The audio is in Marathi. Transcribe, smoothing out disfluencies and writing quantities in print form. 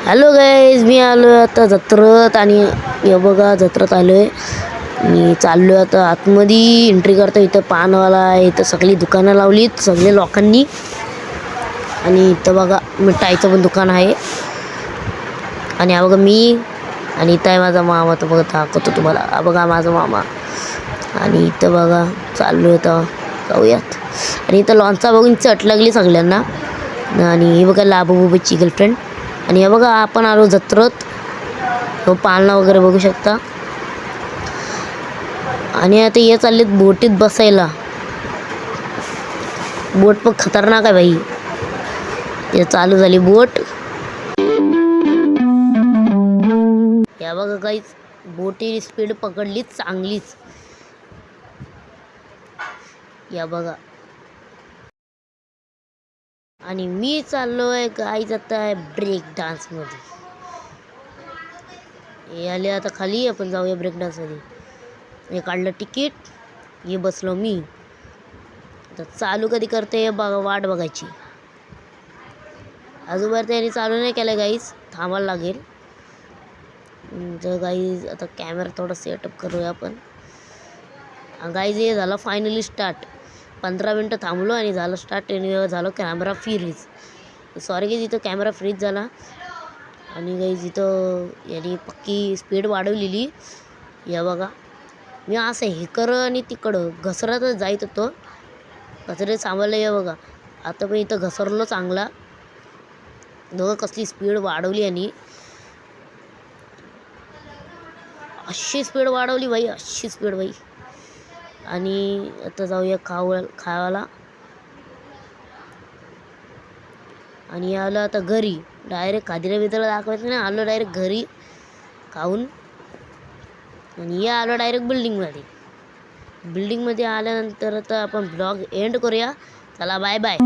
हॅलो गाईज, मी आलो आहे आता जत्रेत आणि हे बघा जत्रेत आलो आहे. मी चाललो आहे आता आतमध्ये एंट्री करतो. इथं पानवाला आहे, इथं सगळी दुकानं लावलीत सगळे लोकांनी. आणि इथं बघा मिठाईचं पण दुकान आहे. आणि हा बघा मी, आणि इथं आहे माझा मामा. तो बघा दाखवतो तुम्हाला. हा बघा माझा मामा. आणि इथं बघा चाललो आहे तर जाऊयात. आणि इथं लॉन्चचा बघून चट लागली सगळ्यांना. आणि हे बघा लाबूबूची गर्लफ्रेंड. आणि हे बघा आपण आलो जत्रेत. हो पाळणा वगैरे बघू शकता. आणि आता हे चाललेत बोटीत बसायला. बोट पण खतरनाक आहे भाई. हे चालू झाली बोट. या बघा काहीच बोटी स्पीड पकडलीच चांगलीच. या बघा. आणि मी चाललो आहे गाईज आता आहे ब्रेक डान्स मध्ये. हे आले आता खाली, आपण जाऊया ब्रेक डान्स मध्ये. हे काढलं तिकीट, हे बसलो मी. आता चालू कधी करते बघा, वाट बघायची. अजूनवर त्यांनी चालू नाही केलं गाईज, थांबायला लागेल. तर गाईज आता कॅमेरा थोडा सेटअप करूया आपण. गाईज हे झालं फायनली स्टार्ट. 15 मिनटं थांबलो आणि झालं स्टार्ट. आणि झालं कॅमेरा फ्रीज. सॉरी की इथं कॅमेरा फ्रीज झाला. आणि गाईज इथं यांनी पक्की स्पीड वाढवलेली. या बघा मी असं इकडं आणि तिकडं घसरतच जायत होतो. घसरे सांभाळलं. या बघा आता पण इथं घसरलो चांगला. दोघं कसली स्पीड वाढवली. आणि अशी स्पीड वाढवली बाई, अशी स्पीड बाई. आणि आता जाऊया खावायला. आणि आलं आता घरी. डायरेक्ट खादीला बिदीला दाखवायचं नाही, आलो डायरेक्ट घरी खाऊन. आणि या आलो डायरेक्ट बिल्डिंगमध्ये. बिल्डिंगमध्ये आल्यानंतर आता आपण ब्लॉग एंड करूया. चला बाय बाय.